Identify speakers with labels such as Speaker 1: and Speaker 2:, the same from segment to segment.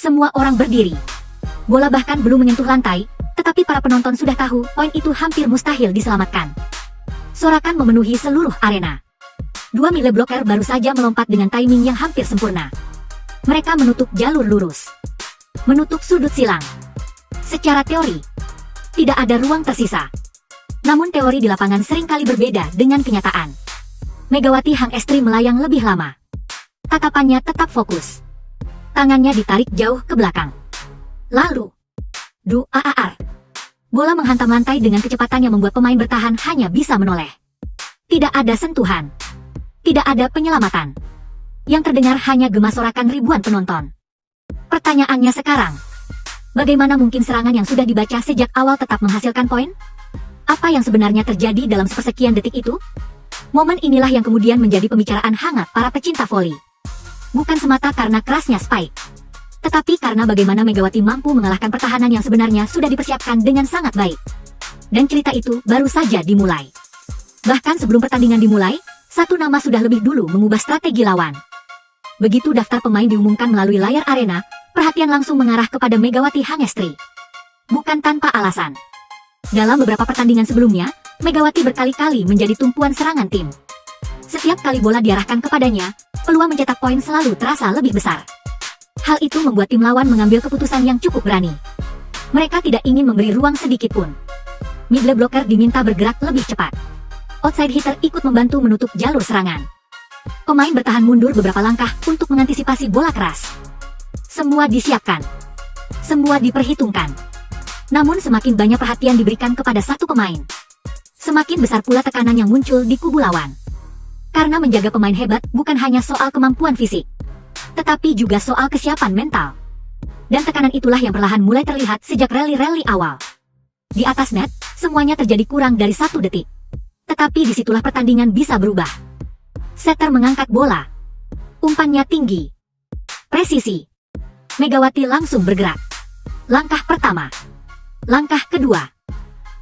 Speaker 1: Semua orang berdiri. Bola bahkan belum menyentuh lantai, tetapi para penonton sudah tahu poin itu hampir mustahil diselamatkan. Sorakan memenuhi seluruh arena. Dua middle blocker baru saja melompat dengan timing yang hampir sempurna. Mereka menutup jalur lurus, menutup sudut silang. Secara teori, tidak ada ruang tersisa. Namun teori di lapangan seringkali berbeda dengan kenyataan. Megawati Hangestri melayang lebih lama. Tatapannya tetap fokus. Tangannya ditarik jauh ke belakang. Lalu, duaar. Bola menghantam lantai dengan kecepatan yang membuat pemain bertahan hanya bisa menoleh. Tidak ada sentuhan. Tidak ada penyelamatan. Yang terdengar hanya gema sorakan ribuan penonton. Pertanyaannya sekarang, bagaimana mungkin serangan yang sudah dibaca sejak awal tetap menghasilkan poin? Apa yang sebenarnya terjadi dalam sepersekian detik itu? Momen inilah yang kemudian menjadi pembicaraan hangat para pecinta voli. Bukan semata karena kerasnya spike, tetapi karena bagaimana Megawati mampu mengalahkan pertahanan yang sebenarnya sudah dipersiapkan dengan sangat baik. Dan cerita itu baru saja dimulai. Bahkan sebelum pertandingan dimulai, satu nama sudah lebih dulu mengubah strategi lawan. Begitu daftar pemain diumumkan melalui layar arena, perhatian langsung mengarah kepada Megawati Hangestri. Bukan tanpa alasan. Dalam beberapa pertandingan sebelumnya, Megawati berkali-kali menjadi tumpuan serangan tim. Setiap kali bola diarahkan kepadanya, peluang mencetak poin selalu terasa lebih besar. Hal itu membuat tim lawan mengambil keputusan yang cukup berani. Mereka tidak ingin memberi ruang sedikit pun. Middle blocker diminta bergerak lebih cepat. Outside hitter ikut membantu menutup jalur serangan. Pemain bertahan mundur beberapa langkah untuk mengantisipasi bola keras. Semua disiapkan. Semua diperhitungkan. Namun semakin banyak perhatian diberikan kepada satu pemain, semakin besar pula tekanan yang muncul di kubu lawan. Karena menjaga pemain hebat bukan hanya soal kemampuan fisik, tetapi juga soal kesiapan mental. Dan tekanan itulah yang perlahan mulai terlihat sejak rally-rally awal. Di atas net, semuanya terjadi kurang dari 1 detik. Tetapi disitulah pertandingan bisa berubah. Setter mengangkat bola. Umpannya tinggi. Presisi. Megawati langsung bergerak. Langkah pertama. Langkah kedua.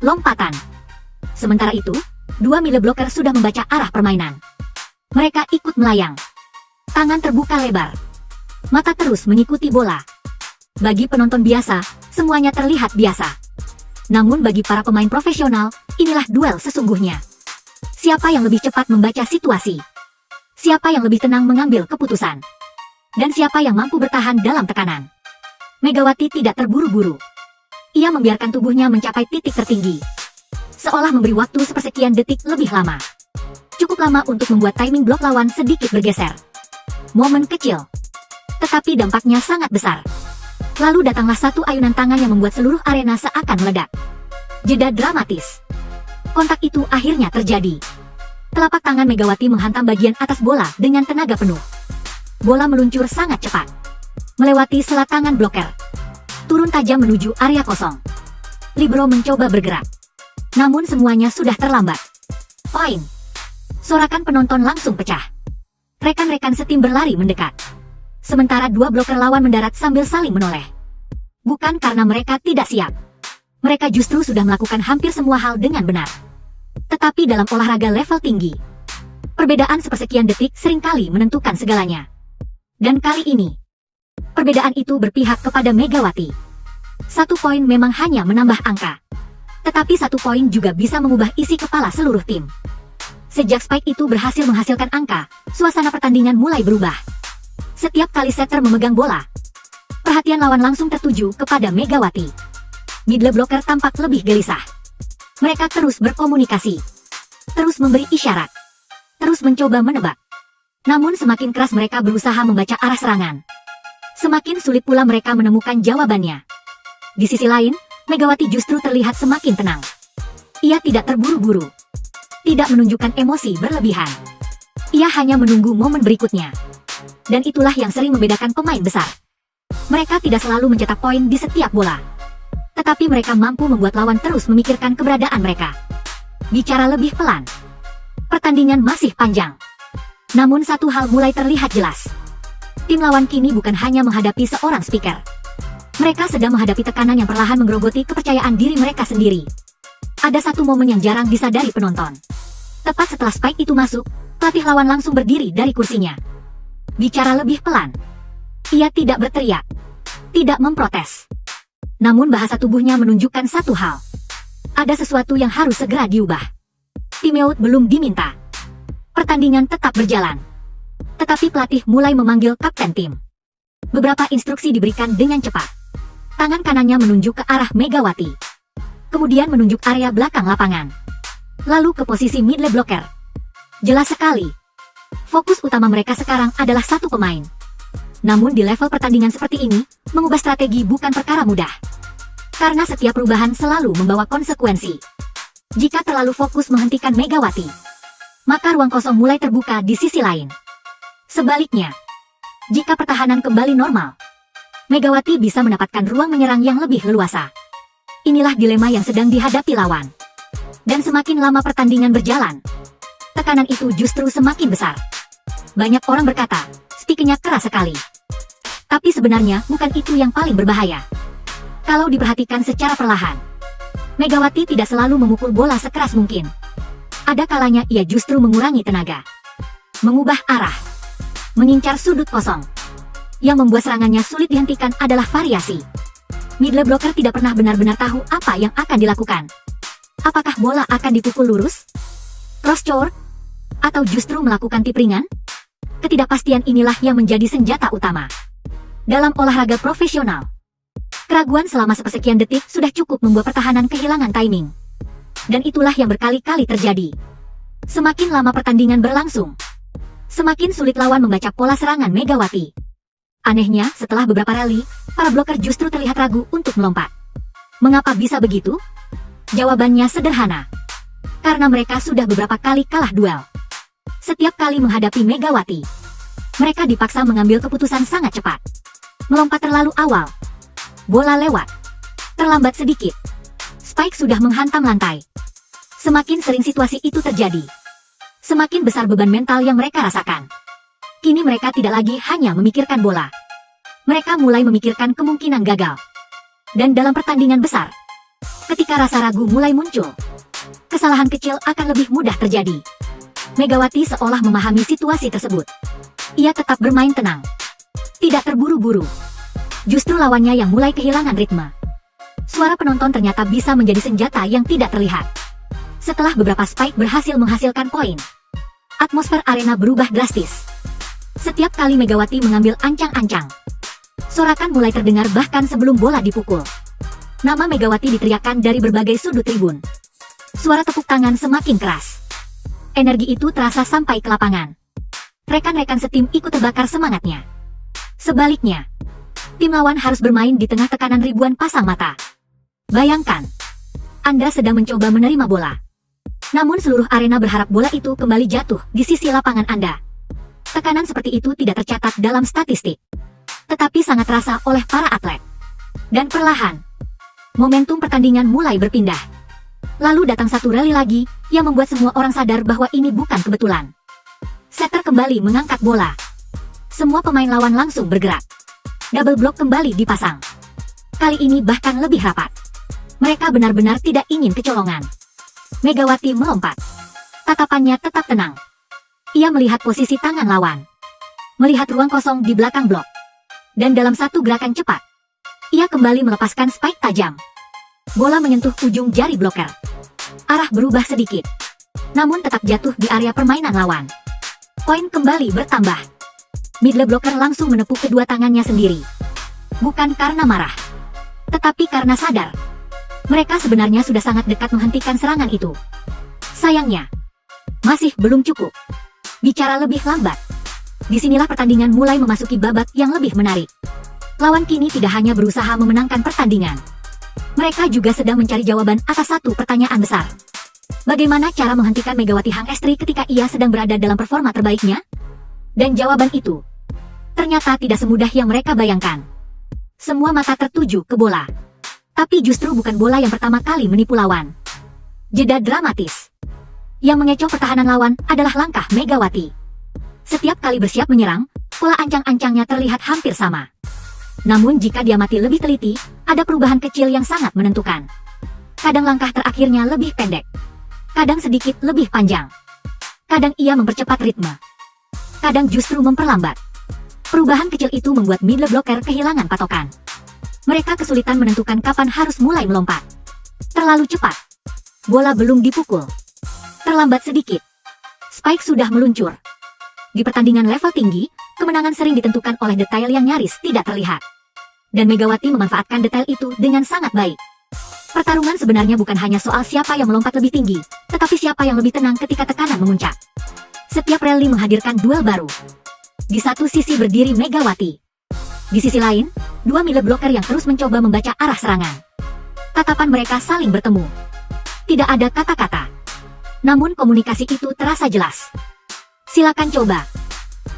Speaker 1: Lompatan. Sementara itu, dua middle blocker sudah membaca arah permainan. Mereka ikut melayang. Tangan terbuka lebar. Mata terus mengikuti bola. Bagi penonton biasa, semuanya terlihat biasa. Namun bagi para pemain profesional, inilah duel sesungguhnya. Siapa yang lebih cepat membaca situasi? Siapa yang lebih tenang mengambil keputusan? Dan siapa yang mampu bertahan dalam tekanan? Megawati tidak terburu-buru. Ia membiarkan tubuhnya mencapai titik tertinggi. Seolah memberi waktu sepersekian detik lebih lama. Cukup lama untuk membuat timing blok lawan sedikit bergeser. Momen kecil, tetapi dampaknya sangat besar. Lalu datanglah satu ayunan tangan yang membuat seluruh arena seakan meledak. Jeda dramatis. Kontak itu akhirnya terjadi. Telapak tangan Megawati menghantam bagian atas bola dengan tenaga penuh. Bola meluncur sangat cepat, melewati sela tangan bloker. Turun tajam menuju area kosong. Libero mencoba bergerak. Namun semuanya sudah terlambat. Poin. Sorakan penonton langsung pecah. Rekan-rekan setim berlari mendekat. Sementara dua bloker lawan mendarat sambil saling menoleh. Bukan karena mereka tidak siap. Mereka justru sudah melakukan hampir semua hal dengan benar. Tetapi dalam olahraga level tinggi, perbedaan sepersekian detik seringkali menentukan segalanya. Dan kali ini, perbedaan itu berpihak kepada Megawati. 1 poin memang hanya menambah angka. Tetapi 1 poin juga bisa mengubah isi kepala seluruh tim. Sejak spike itu berhasil menghasilkan angka, suasana pertandingan mulai berubah. Setiap kali setter memegang bola, perhatian lawan langsung tertuju kepada Megawati. Middle blocker tampak lebih gelisah. Mereka terus berkomunikasi, terus memberi isyarat, terus mencoba menebak. Namun semakin keras mereka berusaha membaca arah serangan, semakin sulit pula mereka menemukan jawabannya. Di sisi lain, Megawati justru terlihat semakin tenang. Ia tidak terburu-buru, tidak menunjukkan emosi berlebihan. Ia hanya menunggu momen berikutnya. Dan itulah yang sering membedakan pemain besar. Mereka tidak selalu mencetak poin di setiap bola, tetapi mereka mampu membuat lawan terus memikirkan keberadaan mereka. Bicara lebih pelan, pertandingan masih panjang. Namun satu hal mulai terlihat jelas. Tim lawan kini bukan hanya menghadapi seorang speaker. Mereka sedang menghadapi tekanan yang perlahan menggerogoti kepercayaan diri mereka sendiri. Ada satu momen yang jarang disadari penonton. Tepat setelah spike itu masuk, pelatih lawan langsung berdiri dari kursinya. Bicara lebih pelan. Ia tidak berteriak. tidak memprotes. Namun bahasa tubuhnya menunjukkan satu hal. Ada sesuatu yang harus segera diubah. Timeout belum diminta. Pertandingan tetap berjalan. Tetapi pelatih mulai memanggil kapten tim. Beberapa instruksi diberikan dengan cepat. Tangan kanannya menunjuk ke arah Megawati. Kemudian menunjuk area belakang lapangan. Lalu ke posisi middle blocker. Jelas sekali. Fokus utama mereka sekarang adalah satu pemain. Namun di level pertandingan seperti ini, mengubah strategi bukan perkara mudah. Karena setiap perubahan selalu membawa konsekuensi. Jika terlalu fokus menghentikan Megawati, maka ruang kosong mulai terbuka di sisi lain. Sebaliknya, jika pertahanan kembali normal, Megawati bisa mendapatkan ruang menyerang yang lebih leluasa. Inilah dilema yang sedang dihadapi lawan. Dan semakin lama pertandingan berjalan, tekanan itu justru semakin besar. Banyak orang berkata, spikernya keras sekali. Tapi sebenarnya bukan itu yang paling berbahaya. Kalau diperhatikan secara perlahan, Megawati tidak selalu memukul bola sekeras mungkin. Ada kalanya ia justru mengurangi tenaga, mengubah arah, mengincar sudut kosong. Yang membuat serangannya sulit dihentikan adalah variasi. Middle blocker tidak pernah benar-benar tahu apa yang akan dilakukan. Apakah bola akan dipukul lurus, cross court, atau justru melakukan tip ringan? Ketidakpastian inilah yang menjadi senjata utama dalam olahraga profesional. Keraguan selama sepersekian detik sudah cukup membuat pertahanan kehilangan timing. Dan itulah yang berkali-kali terjadi. Semakin lama pertandingan berlangsung, semakin sulit lawan membaca pola serangan Megawati. Anehnya, setelah beberapa rally, para bloker justru terlihat ragu untuk melompat. Mengapa bisa begitu? Jawabannya sederhana. Karena mereka sudah beberapa kali kalah duel. Setiap kali menghadapi Megawati, mereka dipaksa mengambil keputusan sangat cepat. Melompat terlalu awal. Bola lewat. Terlambat sedikit. Spike sudah menghantam lantai. Semakin sering situasi itu terjadi, semakin besar beban mental yang mereka rasakan. Kini mereka tidak lagi hanya memikirkan bola. Mereka mulai memikirkan kemungkinan gagal. Dan dalam pertandingan besar, ketika rasa ragu mulai muncul, kesalahan kecil akan lebih mudah terjadi. Megawati seolah memahami situasi tersebut. Ia tetap bermain tenang, tidak terburu-buru. Justru lawannya yang mulai kehilangan ritme. Suara penonton ternyata bisa menjadi senjata yang tidak terlihat. Setelah beberapa spike berhasil menghasilkan poin, atmosfer arena berubah drastis. Setiap kali Megawati mengambil ancang-ancang, sorakan mulai terdengar bahkan sebelum bola dipukul. Nama Megawati diteriakkan dari berbagai sudut tribun. Suara tepuk tangan semakin keras. Energi itu terasa sampai ke lapangan. Rekan-rekan setim ikut terbakar semangatnya. Sebaliknya, tim lawan harus bermain di tengah tekanan ribuan pasang mata. Bayangkan, Anda sedang mencoba menerima bola. Namun seluruh arena berharap bola itu kembali jatuh di sisi lapangan Anda. Tekanan seperti itu tidak tercatat dalam statistik, tetapi sangat terasa oleh para atlet. Dan perlahan, momentum pertandingan mulai berpindah. Lalu datang satu rally lagi, yang membuat semua orang sadar bahwa ini bukan kebetulan. Setter kembali mengangkat bola. Semua pemain lawan langsung bergerak. Double block kembali dipasang. Kali ini bahkan lebih rapat. Mereka benar-benar tidak ingin kecolongan. Megawati melompat. Tatapannya tetap tenang. Ia melihat posisi tangan lawan. Melihat ruang kosong di belakang blok. Dan dalam satu gerakan cepat, ia kembali melepaskan spike tajam. Bola menyentuh ujung jari bloker. Arah berubah sedikit, namun tetap jatuh di area permainan lawan. Poin kembali bertambah. Middle blocker langsung menepuk kedua tangannya sendiri. Bukan karena marah, tetapi karena sadar. Mereka sebenarnya sudah sangat dekat menghentikan serangan itu. Sayangnya, masih belum cukup. Bicara lebih lambat. Disinilah pertandingan mulai memasuki babak yang lebih menarik. Lawan kini tidak hanya berusaha memenangkan pertandingan. Mereka juga sedang mencari jawaban atas satu pertanyaan besar. Bagaimana cara menghentikan Megawati Hangestri ketika ia sedang berada dalam performa terbaiknya? Dan jawaban itu ternyata tidak semudah yang mereka bayangkan. Semua mata tertuju ke bola. Tapi justru bukan bola yang pertama kali menipu lawan. Jeda dramatis. Yang mengecoh pertahanan lawan adalah langkah Megawati. Setiap kali bersiap menyerang, pola ancang-ancangnya terlihat hampir sama. Namun jika dia mati lebih teliti, ada perubahan kecil yang sangat menentukan. Kadang langkah terakhirnya lebih pendek. Kadang sedikit lebih panjang. Kadang ia mempercepat ritme. Kadang justru memperlambat. Perubahan kecil itu membuat middle blocker kehilangan patokan. Mereka kesulitan menentukan kapan harus mulai melompat. Terlalu cepat. Bola belum dipukul. Terlambat sedikit. Spike sudah meluncur. Di pertandingan level tinggi, kemenangan sering ditentukan oleh detail yang nyaris tidak terlihat. Dan Megawati memanfaatkan detail itu dengan sangat baik. Pertarungan sebenarnya bukan hanya soal siapa yang melompat lebih tinggi, tetapi siapa yang lebih tenang ketika tekanan memuncak. Setiap rally menghadirkan duel baru. Di satu sisi berdiri Megawati. Di sisi lain, dua mile blocker yang terus mencoba membaca arah serangan. Tatapan mereka saling bertemu. Tidak ada kata-kata. Namun komunikasi itu terasa jelas. Silakan coba.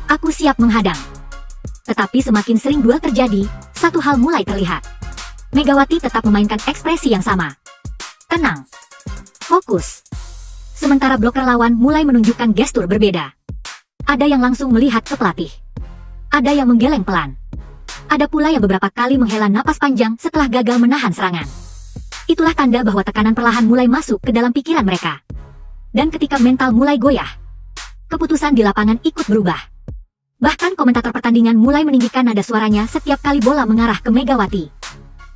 Speaker 1: Aku siap menghadang. Tetapi semakin sering duel terjadi, satu hal mulai terlihat. Megawati tetap memainkan ekspresi yang sama. Tenang. Fokus. Sementara bloker lawan mulai menunjukkan gestur berbeda. Ada yang langsung melihat ke pelatih. Ada yang menggeleng pelan. Ada pula yang beberapa kali menghela napas panjang setelah gagal menahan serangan. Itulah tanda bahwa tekanan perlahan mulai masuk ke dalam pikiran mereka. Dan ketika mental mulai goyah, keputusan di lapangan ikut berubah. Bahkan komentator pertandingan mulai meninggikan nada suaranya setiap kali bola mengarah ke Megawati.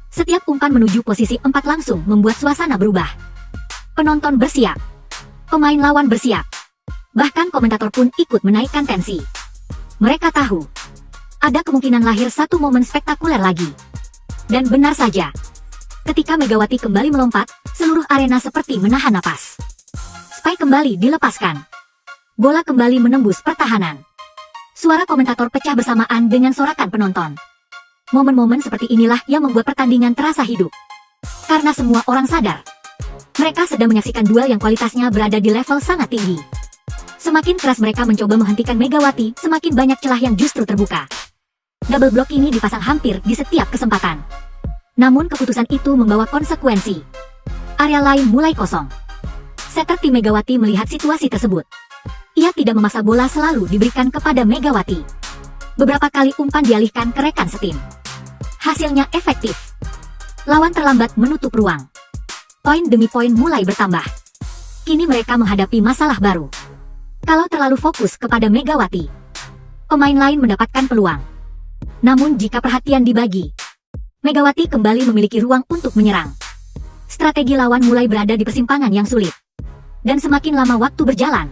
Speaker 1: Setiap umpan menuju posisi 4 langsung membuat suasana berubah. Penonton bersiap. Pemain lawan bersiap. Bahkan komentator pun ikut menaikkan tensi. Mereka tahu, ada kemungkinan lahir satu momen spektakuler lagi. Dan benar saja. Ketika Megawati kembali melompat, seluruh arena seperti menahan napas. Spike kembali dilepaskan. Bola kembali menembus pertahanan. Suara komentator pecah bersamaan dengan sorakan penonton. Momen-momen seperti inilah yang membuat pertandingan terasa hidup. Karena semua orang sadar, mereka sedang menyaksikan duel yang kualitasnya berada di level sangat tinggi. Semakin keras mereka mencoba menghentikan Megawati, semakin banyak celah yang justru terbuka. Double block ini dipasang hampir di setiap kesempatan. Namun keputusan itu membawa konsekuensi. Area lain mulai kosong. Setter tim Megawati melihat situasi tersebut. Ia tidak memaksa bola selalu diberikan kepada Megawati. Beberapa kali umpan dialihkan ke rekan setim. Hasilnya efektif. Lawan terlambat menutup ruang. Poin demi poin mulai bertambah. Kini mereka menghadapi masalah baru. Kalau terlalu fokus kepada Megawati, pemain lain mendapatkan peluang. Namun jika perhatian dibagi, Megawati kembali memiliki ruang untuk menyerang. Strategi lawan mulai berada di persimpangan yang sulit. Dan semakin lama waktu berjalan,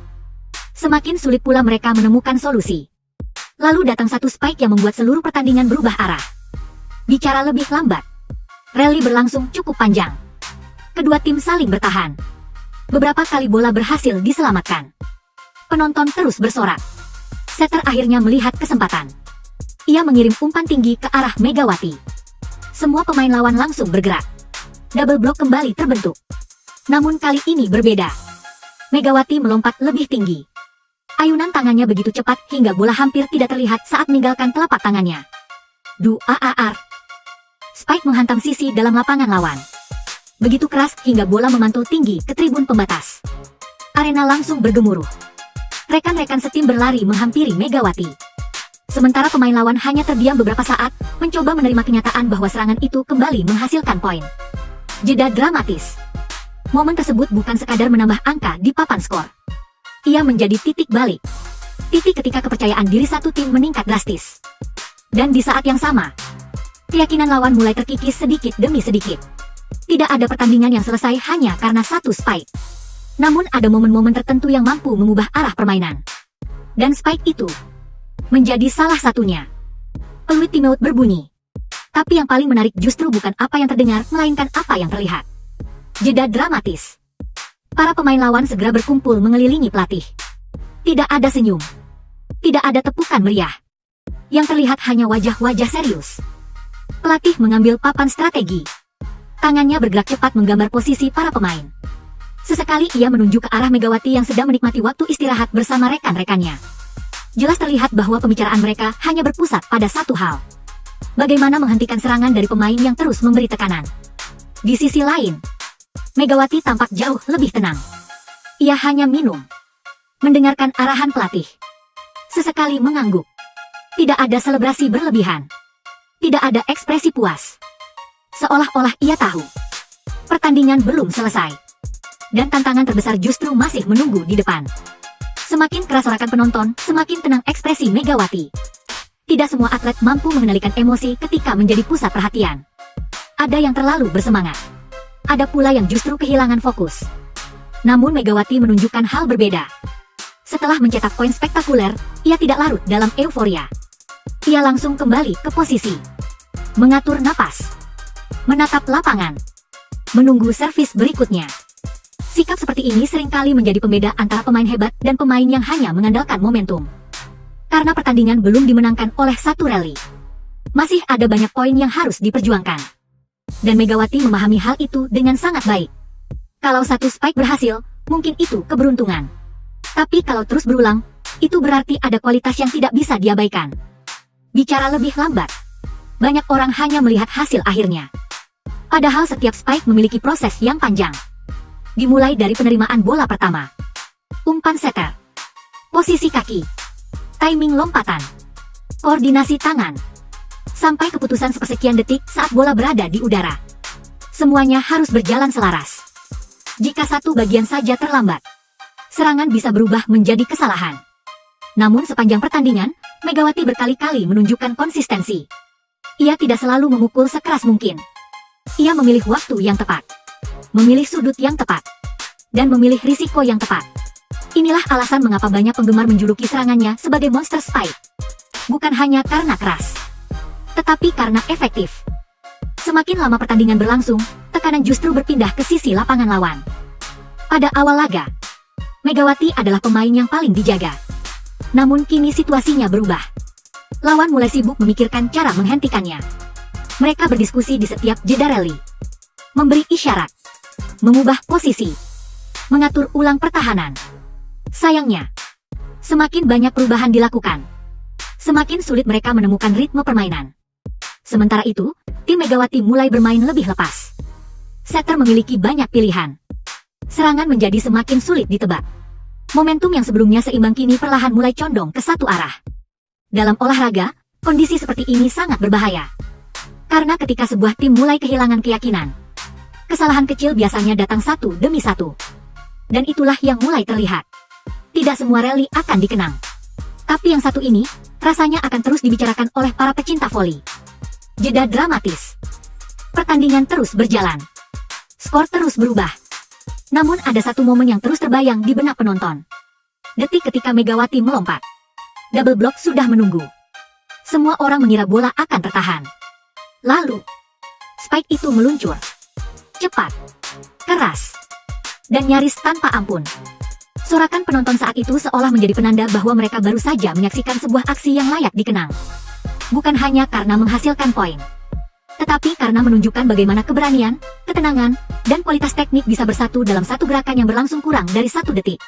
Speaker 1: semakin sulit pula mereka menemukan solusi. Lalu datang satu spike yang membuat seluruh pertandingan berubah arah. Bicara lebih lambat, rally berlangsung cukup panjang. Kedua tim saling bertahan. Beberapa kali bola berhasil diselamatkan. Penonton terus bersorak. Setter akhirnya melihat kesempatan. Ia mengirim umpan tinggi ke arah Megawati. Semua pemain lawan langsung bergerak. Double block kembali terbentuk. Namun kali ini berbeda. Megawati melompat lebih tinggi. Ayunan tangannya begitu cepat hingga bola hampir tidak terlihat saat meninggalkan telapak tangannya. Duaar. Spike menghantam sisi dalam lapangan lawan. Begitu keras hingga bola memantul tinggi ke tribun pembatas. Arena langsung bergemuruh. Rekan-rekan setim berlari menghampiri Megawati. Sementara pemain lawan hanya terdiam beberapa saat, mencoba menerima kenyataan bahwa serangan itu kembali menghasilkan poin. Jeda dramatis. Momen tersebut bukan sekadar menambah angka di papan skor. Ia menjadi titik balik. Titik ketika kepercayaan diri satu tim meningkat drastis. Dan di saat yang sama, keyakinan lawan mulai terkikis sedikit demi sedikit. Tidak ada pertandingan yang selesai hanya karena satu spike. Namun ada momen-momen tertentu yang mampu mengubah arah permainan. Dan spike itu menjadi salah satunya. Peluit timeout berbunyi. Tapi yang paling menarik justru bukan apa yang terdengar, melainkan apa yang terlihat. Jeda dramatis. Para pemain lawan segera berkumpul mengelilingi pelatih. Tidak ada senyum. Tidak ada tepukan meriah. Yang terlihat hanya wajah-wajah serius. Pelatih mengambil papan strategi. Tangannya bergerak cepat menggambar posisi para pemain. Sesekali ia menunjuk ke arah Megawati yang sedang menikmati waktu istirahat bersama rekan-rekannya. Jelas terlihat bahwa pembicaraan mereka hanya berpusat pada satu hal. Bagaimana menghentikan serangan dari pemain yang terus memberi tekanan. Di sisi lain, Megawati tampak jauh lebih tenang. Ia hanya minum. Mendengarkan arahan pelatih. Sesekali mengangguk. Tidak ada selebrasi berlebihan. Tidak ada ekspresi puas. Seolah-olah ia tahu pertandingan belum selesai. Dan tantangan terbesar justru masih menunggu di depan. Semakin keras sorakan penonton, semakin tenang ekspresi Megawati. Tidak semua atlet mampu mengendalikan emosi ketika menjadi pusat perhatian. Ada yang terlalu bersemangat. Ada pula yang justru kehilangan fokus. Namun Megawati menunjukkan hal berbeda. Setelah mencetak poin spektakuler, ia tidak larut dalam euforia. Ia langsung kembali ke posisi. Mengatur napas. Menatap lapangan. Menunggu servis berikutnya. Sikap seperti ini seringkali menjadi pembeda antara pemain hebat dan pemain yang hanya mengandalkan momentum. Karena pertandingan belum dimenangkan oleh satu rally. Masih ada banyak poin yang harus diperjuangkan. Dan Megawati memahami hal itu dengan sangat baik. Kalau satu spike berhasil, mungkin itu keberuntungan. Tapi kalau terus berulang, itu berarti ada kualitas yang tidak bisa diabaikan. Bicara lebih lambat. Banyak orang hanya melihat hasil akhirnya. Padahal setiap spike memiliki proses yang panjang. Dimulai dari penerimaan bola pertama. Umpan setter. Posisi kaki. Timing lompatan, koordinasi tangan, sampai keputusan sepersekian detik saat bola berada di udara. Semuanya harus berjalan selaras. Jika satu bagian saja terlambat, serangan bisa berubah menjadi kesalahan. Namun sepanjang pertandingan, Megawati berkali-kali menunjukkan konsistensi. Ia tidak selalu memukul sekeras mungkin. Ia memilih waktu yang tepat, memilih sudut yang tepat, dan memilih risiko yang tepat. Inilah alasan mengapa banyak penggemar menjuluki serangannya sebagai monster spike. Bukan hanya karena keras, tetapi karena efektif. Semakin lama pertandingan berlangsung, tekanan justru berpindah ke sisi lapangan lawan. Pada awal laga, Megawati adalah pemain yang paling dijaga. Namun kini situasinya berubah. Lawan mulai sibuk memikirkan cara menghentikannya. Mereka berdiskusi di setiap jeda rally. Memberi isyarat. Mengubah posisi. Mengatur ulang pertahanan. Sayangnya, semakin banyak perubahan dilakukan, semakin sulit mereka menemukan ritme permainan. Sementara itu, tim Megawati mulai bermain lebih lepas. Setter memiliki banyak pilihan. Serangan menjadi semakin sulit ditebak. Momentum yang sebelumnya seimbang kini perlahan mulai condong ke satu arah. Dalam olahraga, kondisi seperti ini sangat berbahaya. Karena ketika sebuah tim mulai kehilangan keyakinan, kesalahan kecil biasanya datang satu demi satu. Dan itulah yang mulai terlihat. Tidak semua rally akan dikenang. Tapi yang satu ini, rasanya akan terus dibicarakan oleh para pecinta voli. Jeda dramatis. Pertandingan terus berjalan. Skor terus berubah. Namun ada satu momen yang terus terbayang di benak penonton. Detik ketika Megawati melompat. Double block sudah menunggu. Semua orang mengira bola akan tertahan. Lalu, spike itu meluncur. Cepat, keras, dan nyaris tanpa ampun. Sorakan penonton saat itu seolah menjadi penanda bahwa mereka baru saja menyaksikan sebuah aksi yang layak dikenang. Bukan hanya karena menghasilkan poin, tetapi karena menunjukkan bagaimana keberanian, ketenangan, dan kualitas teknik bisa bersatu dalam satu gerakan yang berlangsung kurang dari 1 detik.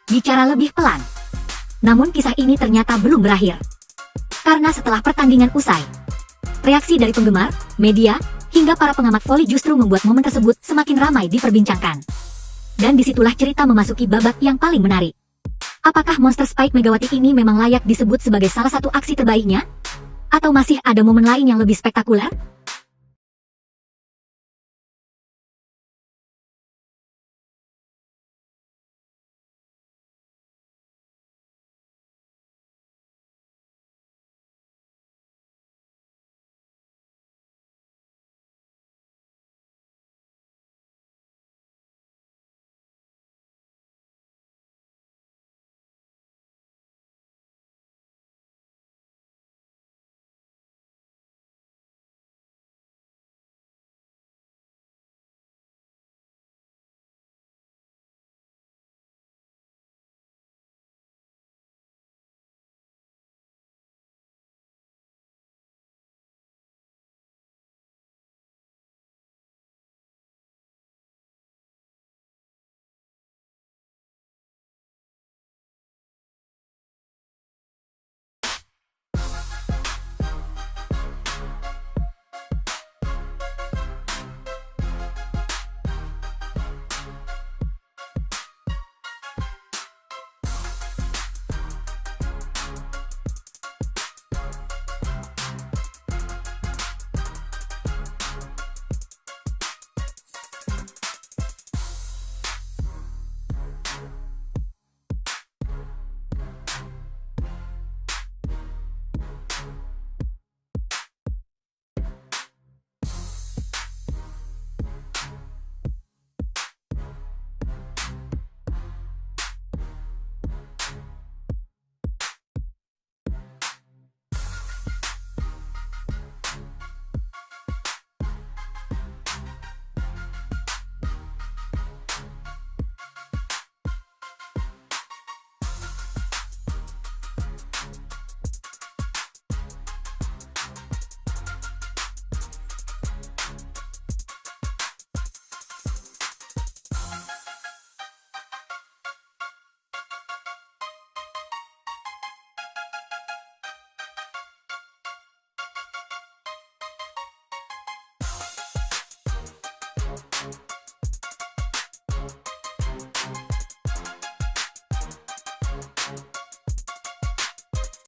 Speaker 1: Bicara lebih pelan. Namun kisah ini ternyata belum berakhir. Karena setelah pertandingan usai, reaksi dari penggemar, media, hingga para pengamat voli justru membuat momen tersebut semakin ramai diperbincangkan. Dan disitulah cerita memasuki babak yang paling menarik. Apakah monster spike Megawati ini memang layak disebut sebagai salah satu aksi terbaiknya? Atau masih ada momen lain yang lebih spektakuler?